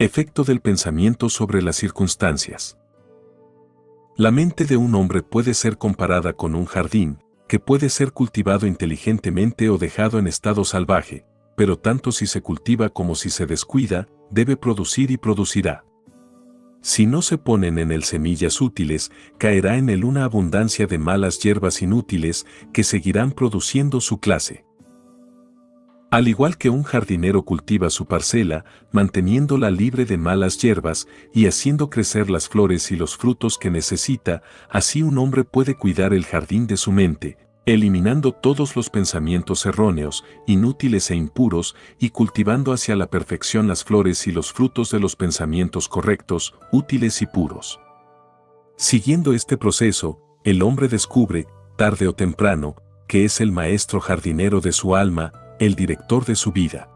Efecto del pensamiento sobre las circunstancias. La mente de un hombre puede ser comparada con un jardín, que puede ser cultivado inteligentemente o dejado en estado salvaje, pero tanto si se cultiva como si se descuida, debe producir y producirá. Si no se ponen en él semillas útiles, caerá en él una abundancia de malas hierbas inútiles que seguirán produciendo su clase. Al igual que un jardinero cultiva su parcela, manteniéndola libre de malas hierbas y haciendo crecer las flores y los frutos que necesita, así un hombre puede cuidar el jardín de su mente, eliminando todos los pensamientos erróneos, inútiles e impuros, y cultivando hacia la perfección las flores y los frutos de los pensamientos correctos, útiles y puros. Siguiendo este proceso, el hombre descubre, tarde o temprano, que es el maestro jardinero de su alma, el director de su vida.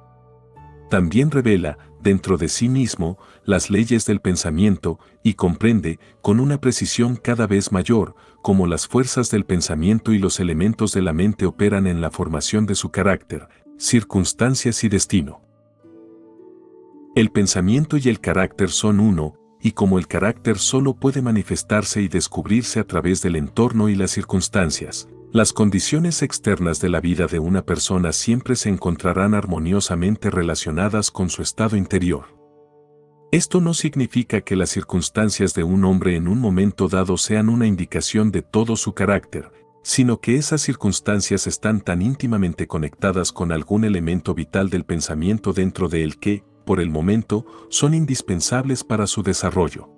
También revela, dentro de sí mismo, las leyes del pensamiento y comprende, con una precisión cada vez mayor, cómo las fuerzas del pensamiento y los elementos de la mente operan en la formación de su carácter, circunstancias y destino. El pensamiento y el carácter son uno, y como el carácter solo puede manifestarse y descubrirse a través del entorno y las circunstancias, las condiciones externas de la vida de una persona siempre se encontrarán armoniosamente relacionadas con su estado interior. Esto no significa que las circunstancias de un hombre en un momento dado sean una indicación de todo su carácter, sino que esas circunstancias están tan íntimamente conectadas con algún elemento vital del pensamiento dentro de él que, por el momento, son indispensables para su desarrollo.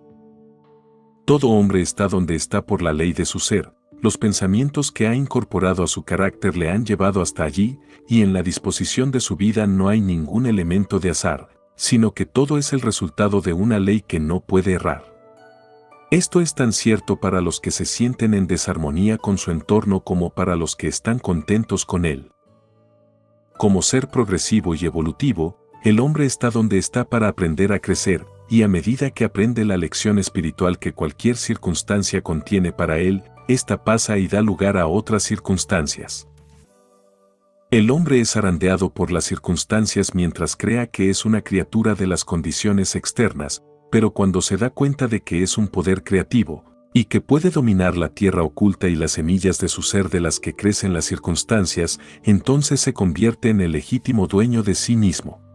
Todo hombre está donde está por la ley de su ser. Los pensamientos que ha incorporado a su carácter le han llevado hasta allí, y en la disposición de su vida no hay ningún elemento de azar, sino que todo es el resultado de una ley que no puede errar. Esto es tan cierto para los que se sienten en desarmonía con su entorno como para los que están contentos con él. Como ser progresivo y evolutivo, el hombre está donde está para aprender a crecer, y a medida que aprende la lección espiritual que cualquier circunstancia contiene para él, esta pasa y da lugar a otras circunstancias. El hombre es zarandeado por las circunstancias mientras crea que es una criatura de las condiciones externas, pero cuando se da cuenta de que es un poder creativo, y que puede dominar la tierra oculta y las semillas de su ser de las que crecen las circunstancias, entonces se convierte en el legítimo dueño de sí mismo.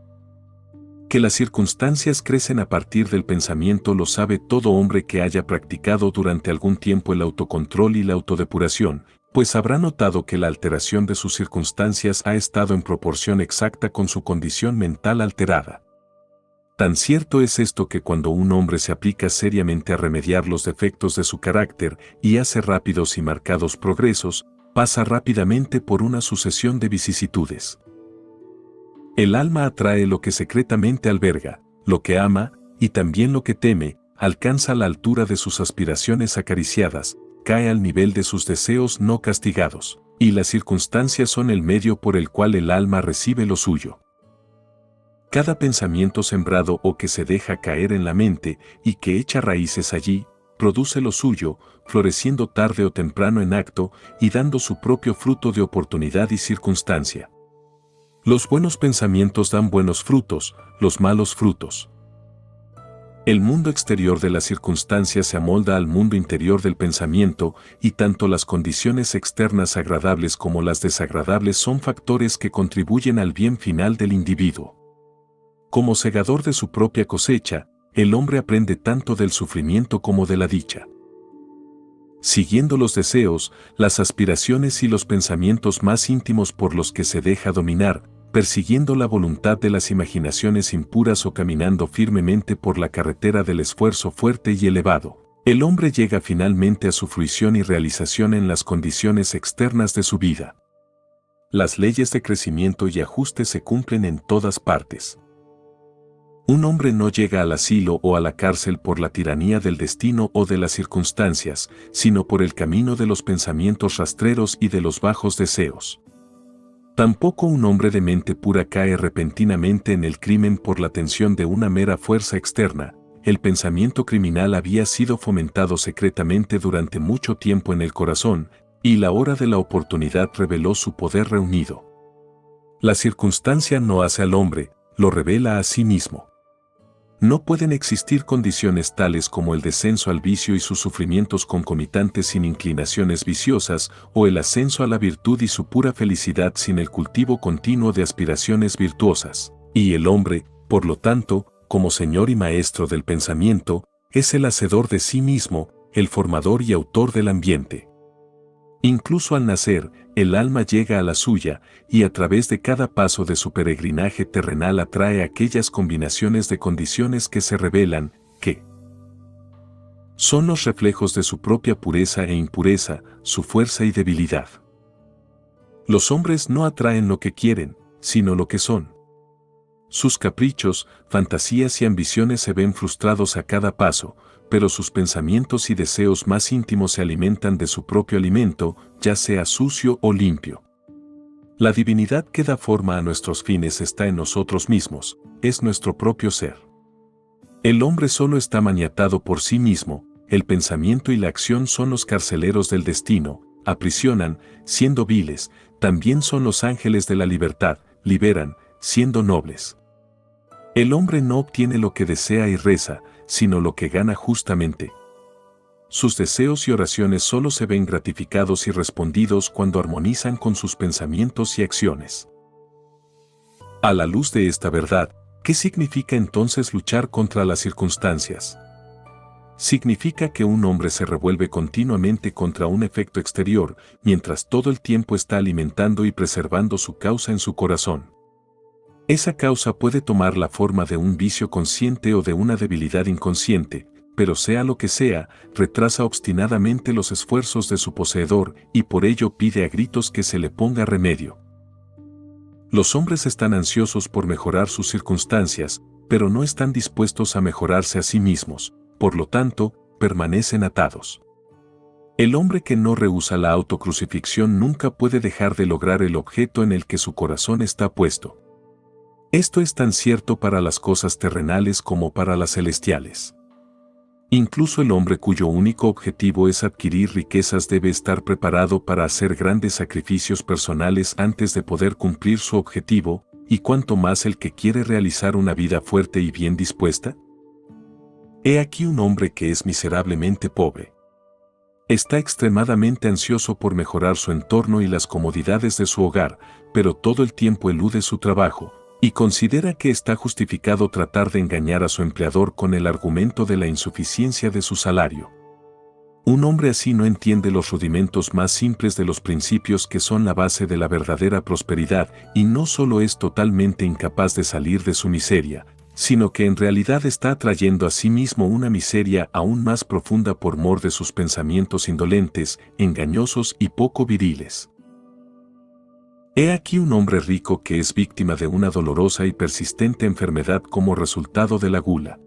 Que las circunstancias crecen a partir del pensamiento lo sabe todo hombre que haya practicado durante algún tiempo el autocontrol y la autodepuración, pues habrá notado que la alteración de sus circunstancias ha estado en proporción exacta con su condición mental alterada. Tan cierto es esto que cuando un hombre se aplica seriamente a remediar los defectos de su carácter y hace rápidos y marcados progresos, pasa rápidamente por una sucesión de vicisitudes. El alma atrae lo que secretamente alberga, lo que ama, y también lo que teme, alcanza la altura de sus aspiraciones acariciadas, cae al nivel de sus deseos no castigados, y las circunstancias son el medio por el cual el alma recibe lo suyo. Cada pensamiento sembrado o que se deja caer en la mente y que echa raíces allí, produce lo suyo, floreciendo tarde o temprano en acto y dando su propio fruto de oportunidad y circunstancia. Los buenos pensamientos dan buenos frutos, los malos frutos. El mundo exterior de las circunstancias se amolda al mundo interior del pensamiento y tanto las condiciones externas agradables como las desagradables son factores que contribuyen al bien final del individuo. Como segador de su propia cosecha, el hombre aprende tanto del sufrimiento como de la dicha. Siguiendo los deseos, las aspiraciones y los pensamientos más íntimos por los que se deja dominar, persiguiendo la voluntad de las imaginaciones impuras o caminando firmemente por la carretera del esfuerzo fuerte y elevado, el hombre llega finalmente a su fruición y realización en las condiciones externas de su vida. Las leyes de crecimiento y ajuste se cumplen en todas partes. Un hombre no llega al asilo o a la cárcel por la tiranía del destino o de las circunstancias, sino por el camino de los pensamientos rastreros y de los bajos deseos. Tampoco un hombre de mente pura cae repentinamente en el crimen por la tensión de una mera fuerza externa. El pensamiento criminal había sido fomentado secretamente durante mucho tiempo en el corazón, y la hora de la oportunidad reveló su poder reunido. La circunstancia no hace al hombre, lo revela a sí mismo. No pueden existir condiciones tales como el descenso al vicio y sus sufrimientos concomitantes sin inclinaciones viciosas, o el ascenso a la virtud y su pura felicidad sin el cultivo continuo de aspiraciones virtuosas. Y el hombre, por lo tanto, como señor y maestro del pensamiento, es el hacedor de sí mismo, el formador y autor del ambiente. Incluso al nacer, el alma llega a la suya, y a través de cada paso de su peregrinaje terrenal atrae aquellas combinaciones de condiciones que se revelan, que son los reflejos de su propia pureza e impureza, su fuerza y debilidad. Los hombres no atraen lo que quieren, sino lo que son. Sus caprichos, fantasías y ambiciones se ven frustrados a cada paso, pero sus pensamientos y deseos más íntimos se alimentan de su propio alimento, ya sea sucio o limpio. La divinidad que da forma a nuestros fines está en nosotros mismos, es nuestro propio ser. El hombre solo está maniatado por sí mismo, el pensamiento y la acción son los carceleros del destino, aprisionan, siendo viles, también son los ángeles de la libertad, liberan, siendo nobles. El hombre no obtiene lo que desea y reza, sino lo que gana justamente. Sus deseos y oraciones solo se ven gratificados y respondidos cuando armonizan con sus pensamientos y acciones. A la luz de esta verdad, ¿qué significa entonces luchar contra las circunstancias? Significa que un hombre se revuelve continuamente contra un efecto exterior, mientras todo el tiempo está alimentando y preservando su causa en su corazón. Esa causa puede tomar la forma de un vicio consciente o de una debilidad inconsciente, pero sea lo que sea, retrasa obstinadamente los esfuerzos de su poseedor y por ello pide a gritos que se le ponga remedio. Los hombres están ansiosos por mejorar sus circunstancias, pero no están dispuestos a mejorarse a sí mismos, por lo tanto, permanecen atados. El hombre que no rehúsa la autocrucifixión nunca puede dejar de lograr el objeto en el que su corazón está puesto. Esto es tan cierto para las cosas terrenales como para las celestiales. Incluso el hombre cuyo único objetivo es adquirir riquezas debe estar preparado para hacer grandes sacrificios personales antes de poder cumplir su objetivo, y cuanto más el que quiere realizar una vida fuerte y bien dispuesta. He aquí un hombre que es miserablemente pobre. Está extremadamente ansioso por mejorar su entorno y las comodidades de su hogar, pero todo el tiempo elude su trabajo, y considera que está justificado tratar de engañar a su empleador con el argumento de la insuficiencia de su salario. Un hombre así no entiende los rudimentos más simples de los principios que son la base de la verdadera prosperidad, y no solo es totalmente incapaz de salir de su miseria, sino que en realidad está atrayendo a sí mismo una miseria aún más profunda por mor de sus pensamientos indolentes, engañosos y poco viriles. He aquí un hombre rico que es víctima de una dolorosa y persistente enfermedad como resultado de la gula.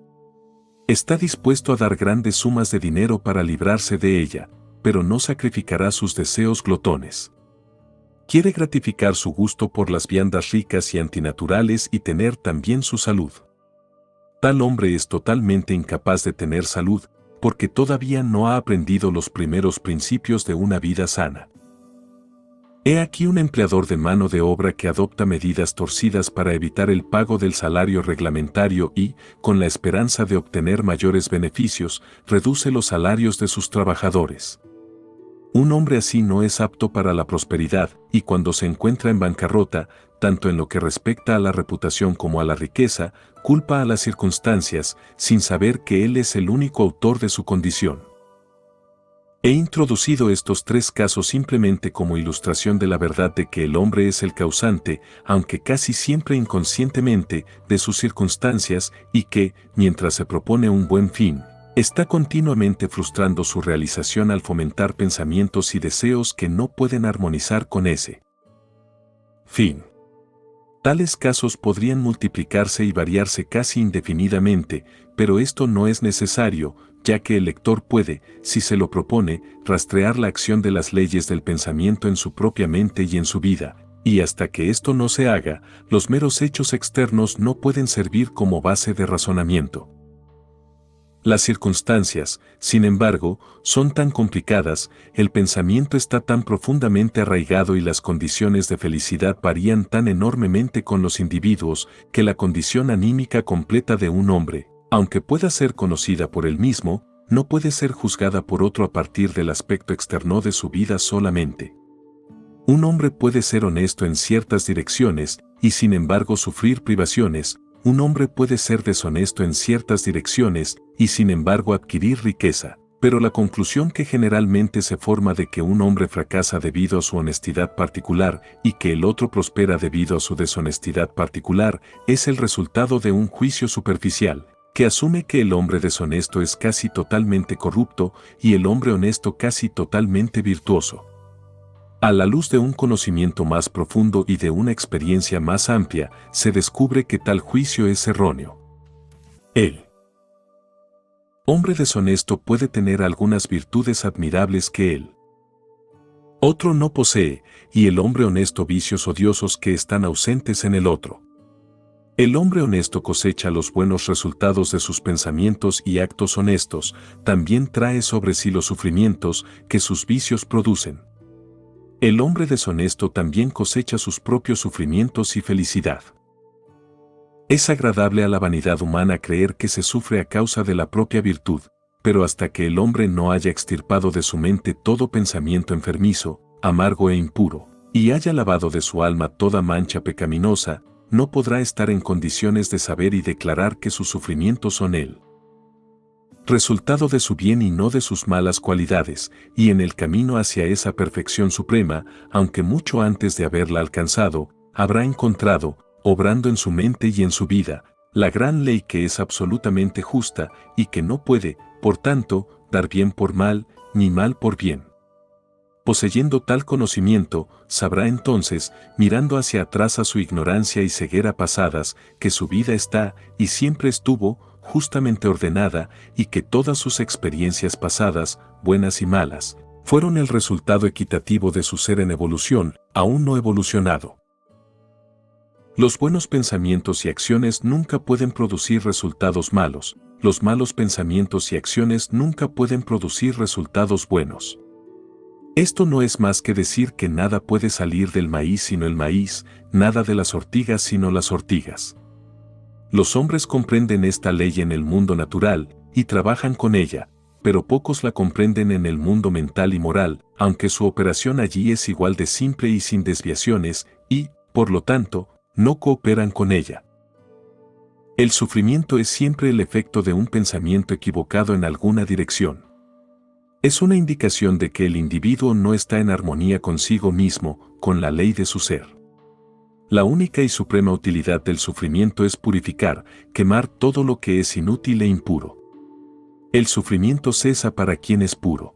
Está dispuesto a dar grandes sumas de dinero para librarse de ella, pero no sacrificará sus deseos glotones. Quiere gratificar su gusto por las viandas ricas y antinaturales y tener también su salud. Tal hombre es totalmente incapaz de tener salud, porque todavía no ha aprendido los primeros principios de una vida sana. He aquí un empleador de mano de obra que adopta medidas torcidas para evitar el pago del salario reglamentario y, con la esperanza de obtener mayores beneficios, reduce los salarios de sus trabajadores. Un hombre así no es apto para la prosperidad, y cuando se encuentra en bancarrota, tanto en lo que respecta a la reputación como a la riqueza, culpa a las circunstancias, sin saber que él es el único autor de su condición. He introducido estos tres casos simplemente como ilustración de la verdad de que el hombre es el causante, aunque casi siempre inconscientemente, de sus circunstancias y que, mientras se propone un buen fin, está continuamente frustrando su realización al fomentar pensamientos y deseos que no pueden armonizar con ese fin. Tales casos podrían multiplicarse y variarse casi indefinidamente, pero esto no es necesario, ya que el lector puede, si se lo propone, rastrear la acción de las leyes del pensamiento en su propia mente y en su vida, y hasta que esto no se haga, los meros hechos externos no pueden servir como base de razonamiento. Las circunstancias, sin embargo, son tan complicadas, el pensamiento está tan profundamente arraigado y las condiciones de felicidad varían tan enormemente con los individuos, que la condición anímica completa de un hombre, Aunque pueda ser conocida por él mismo, no puede ser juzgada por otro a partir del aspecto externo de su vida solamente. Un hombre puede ser honesto en ciertas direcciones y sin embargo sufrir privaciones. Un hombre puede ser deshonesto en ciertas direcciones y sin embargo adquirir riqueza. Pero la conclusión que generalmente se forma de que un hombre fracasa debido a su honestidad particular y que el otro prospera debido a su deshonestidad particular es el resultado de un juicio superficial, que asume que el hombre deshonesto es casi totalmente corrupto y el hombre honesto casi totalmente virtuoso. A la luz de un conocimiento más profundo y de una experiencia más amplia, se descubre que tal juicio es erróneo. El hombre deshonesto puede tener algunas virtudes admirables que él otro no posee, y el hombre honesto vicios odiosos que están ausentes en el otro. El hombre honesto cosecha los buenos resultados de sus pensamientos y actos honestos, también trae sobre sí los sufrimientos que sus vicios producen. El hombre deshonesto también cosecha sus propios sufrimientos y felicidad. Es agradable a la vanidad humana creer que se sufre a causa de la propia virtud, pero hasta que el hombre no haya extirpado de su mente todo pensamiento enfermizo, amargo e impuro, y haya lavado de su alma toda mancha pecaminosa, no podrá estar en condiciones de saber y declarar que sus sufrimientos son el resultado de su bien y no de sus malas cualidades, y en el camino hacia esa perfección suprema, aunque mucho antes de haberla alcanzado, habrá encontrado, obrando en su mente y en su vida, la gran ley que es absolutamente justa y que no puede, por tanto, dar bien por mal, ni mal por bien. Poseyendo tal conocimiento, sabrá entonces, mirando hacia atrás a su ignorancia y ceguera pasadas, que su vida está, y siempre estuvo, justamente ordenada, y que todas sus experiencias pasadas, buenas y malas, fueron el resultado equitativo de su ser en evolución, aún no evolucionado. Los buenos pensamientos y acciones nunca pueden producir resultados malos, los malos pensamientos y acciones nunca pueden producir resultados buenos. Esto no es más que decir que nada puede salir del maíz sino el maíz, nada de las ortigas sino las ortigas. Los hombres comprenden esta ley en el mundo natural y trabajan con ella, pero pocos la comprenden en el mundo mental y moral, aunque su operación allí es igual de simple y sin desviaciones, y, por lo tanto, no cooperan con ella. El sufrimiento es siempre el efecto de un pensamiento equivocado en alguna dirección. Es una indicación de que el individuo no está en armonía consigo mismo, con la ley de su ser. La única y suprema utilidad del sufrimiento es purificar, quemar todo lo que es inútil e impuro. El sufrimiento cesa para quien es puro.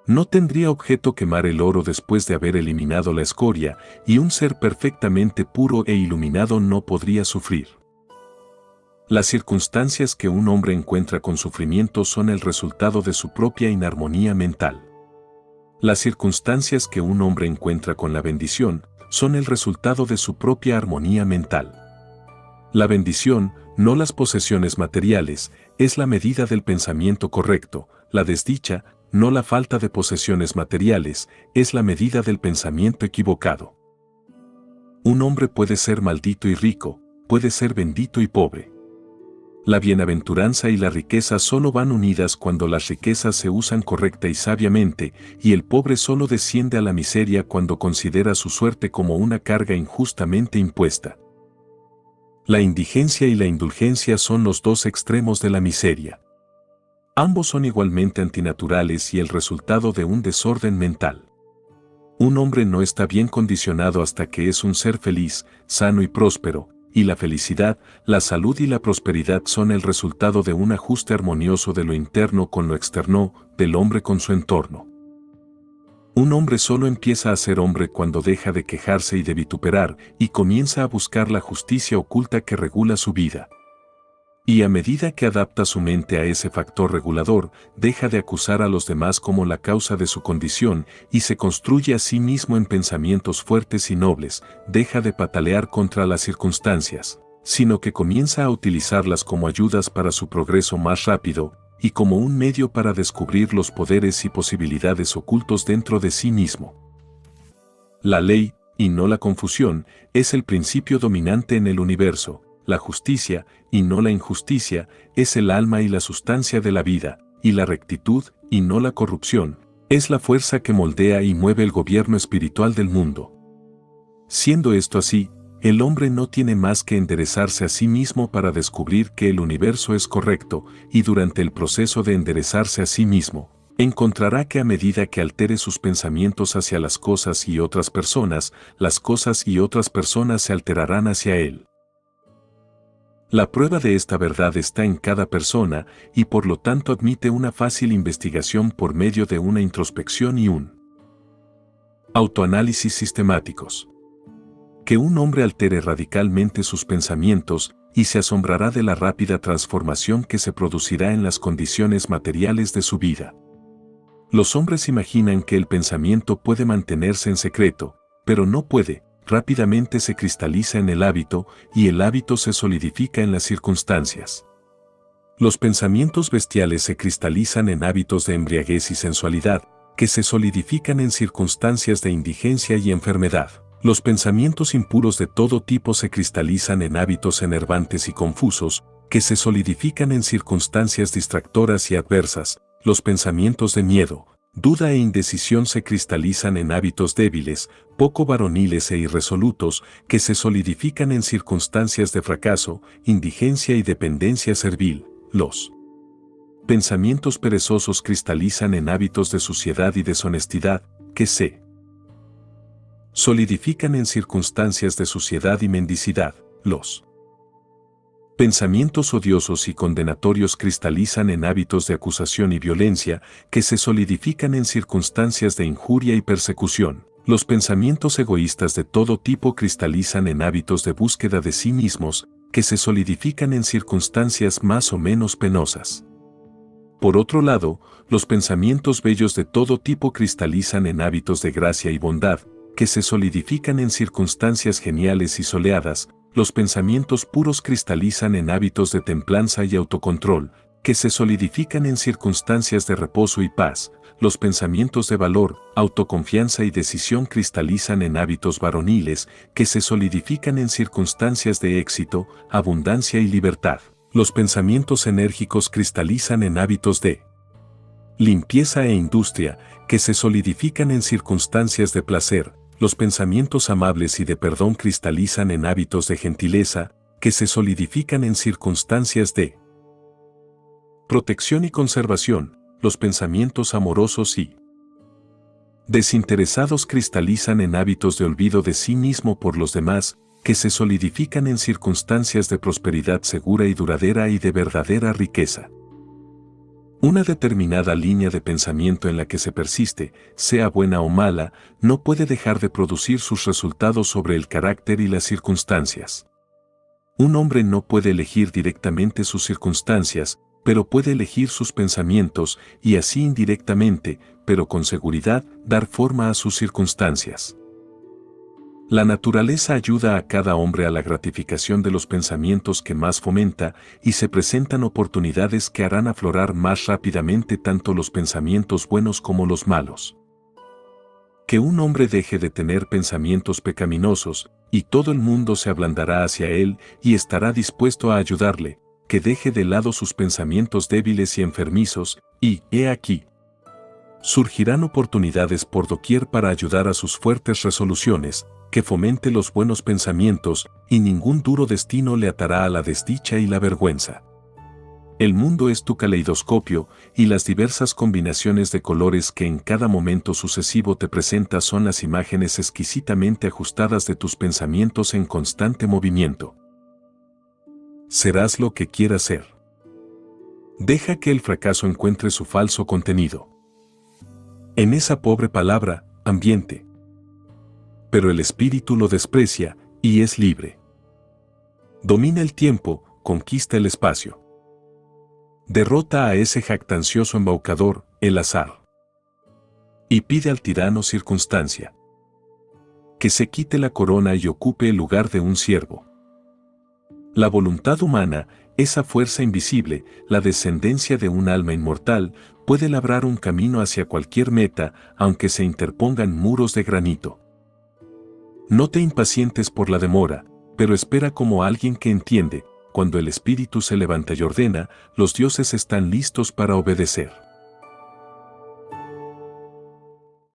No tendría objeto quemar el oro después de haber eliminado la escoria, y un ser perfectamente puro e iluminado no podría sufrir. Las circunstancias que un hombre encuentra con sufrimiento son el resultado de su propia inarmonía mental. Las circunstancias que un hombre encuentra con la bendición son el resultado de su propia armonía mental. La bendición, no las posesiones materiales, es la medida del pensamiento correcto. La desdicha, no la falta de posesiones materiales, es la medida del pensamiento equivocado. Un hombre puede ser maldito y rico, puede ser bendito y pobre. La bienaventuranza y la riqueza solo van unidas cuando las riquezas se usan correcta y sabiamente, y el pobre solo desciende a la miseria cuando considera su suerte como una carga injustamente impuesta. La indigencia y la indulgencia son los dos extremos de la miseria. Ambos son igualmente antinaturales y el resultado de un desorden mental. Un hombre no está bien condicionado hasta que es un ser feliz, sano y próspero, y la felicidad, la salud y la prosperidad son el resultado de un ajuste armonioso de lo interno con lo externo, del hombre con su entorno. Un hombre solo empieza a ser hombre cuando deja de quejarse y de vituperar y comienza a buscar la justicia oculta que regula su vida. Y a medida que adapta su mente a ese factor regulador, deja de acusar a los demás como la causa de su condición y se construye a sí mismo en pensamientos fuertes y nobles, deja de patalear contra las circunstancias, sino que comienza a utilizarlas como ayudas para su progreso más rápido y como un medio para descubrir los poderes y posibilidades ocultos dentro de sí mismo. La ley, y no la confusión, es el principio dominante en el universo, la justicia, y no la injusticia, es el alma y la sustancia de la vida, y la rectitud, y no la corrupción, es la fuerza que moldea y mueve el gobierno espiritual del mundo. Siendo esto así, el hombre no tiene más que enderezarse a sí mismo para descubrir que el universo es correcto, y durante el proceso de enderezarse a sí mismo, encontrará que a medida que altere sus pensamientos hacia las cosas y otras personas, las cosas y otras personas se alterarán hacia él. La prueba de esta verdad está en cada persona y por lo tanto admite una fácil investigación por medio de una introspección y un autoanálisis sistemáticos. Que un hombre altere radicalmente sus pensamientos y se asombrará de la rápida transformación que se producirá en las condiciones materiales de su vida. Los hombres imaginan que el pensamiento puede mantenerse en secreto, pero no puede. Rápidamente se cristaliza en el hábito y el hábito se solidifica en las circunstancias. Los pensamientos bestiales se cristalizan en hábitos de embriaguez y sensualidad, que se solidifican en circunstancias de indigencia y enfermedad. Los pensamientos impuros de todo tipo se cristalizan en hábitos enervantes y confusos, que se solidifican en circunstancias distractoras y adversas. Los pensamientos de miedo, duda e indecisión se cristalizan en hábitos débiles, poco varoniles e irresolutos, que se solidifican en circunstancias de fracaso, indigencia y dependencia servil. Los pensamientos perezosos cristalizan en hábitos de suciedad y deshonestidad, que se solidifican en circunstancias de suciedad y mendicidad. Los pensamientos odiosos y condenatorios cristalizan en hábitos de acusación y violencia, que se solidifican en circunstancias de injuria y persecución. Los pensamientos egoístas de todo tipo cristalizan en hábitos de búsqueda de sí mismos, que se solidifican en circunstancias más o menos penosas. Por otro lado, los pensamientos bellos de todo tipo cristalizan en hábitos de gracia y bondad, que se solidifican en circunstancias geniales y soleadas. Los pensamientos puros cristalizan en hábitos de templanza y autocontrol, que se solidifican en circunstancias de reposo y paz. Los pensamientos de valor, autoconfianza y decisión cristalizan en hábitos varoniles, que se solidifican en circunstancias de éxito, abundancia y libertad. Los pensamientos enérgicos cristalizan en hábitos de limpieza e industria, que se solidifican en circunstancias de placer. Los pensamientos amables y de perdón cristalizan en hábitos de gentileza, que se solidifican en circunstancias de protección y conservación. Los pensamientos amorosos y desinteresados cristalizan en hábitos de olvido de sí mismo por los demás, que se solidifican en circunstancias de prosperidad segura y duradera y de verdadera riqueza. Una determinada línea de pensamiento en la que se persiste, sea buena o mala, no puede dejar de producir sus resultados sobre el carácter y las circunstancias. Un hombre no puede elegir directamente sus circunstancias, pero puede elegir sus pensamientos y así indirectamente, pero con seguridad, dar forma a sus circunstancias. La naturaleza ayuda a cada hombre a la gratificación de los pensamientos que más fomenta y se presentan oportunidades que harán aflorar más rápidamente tanto los pensamientos buenos como los malos. Que un hombre deje de tener pensamientos pecaminosos y todo el mundo se ablandará hacia él y estará dispuesto a ayudarle, que deje de lado sus pensamientos débiles y enfermizos y, he aquí, surgirán oportunidades por doquier para ayudar a sus fuertes resoluciones, que fomente los buenos pensamientos, y ningún duro destino le atará a la desdicha y la vergüenza. El mundo es tu caleidoscopio, y las diversas combinaciones de colores que en cada momento sucesivo te presenta son las imágenes exquisitamente ajustadas de tus pensamientos en constante movimiento. Serás lo que quieras ser. Deja que el fracaso encuentre su falso contenido en esa pobre palabra, ambiente. Pero el espíritu lo desprecia, y es libre. Domina el tiempo, conquista el espacio. Derrota a ese jactancioso embaucador, el azar. Y pide al tirano circunstancia que se quite la corona y ocupe el lugar de un siervo. La voluntad humana, esa fuerza invisible, la descendencia de un alma inmortal, puede labrar un camino hacia cualquier meta, aunque se interpongan muros de granito. No te impacientes por la demora, pero espera como alguien que entiende. Cuando el espíritu se levanta y ordena, los dioses están listos para obedecer.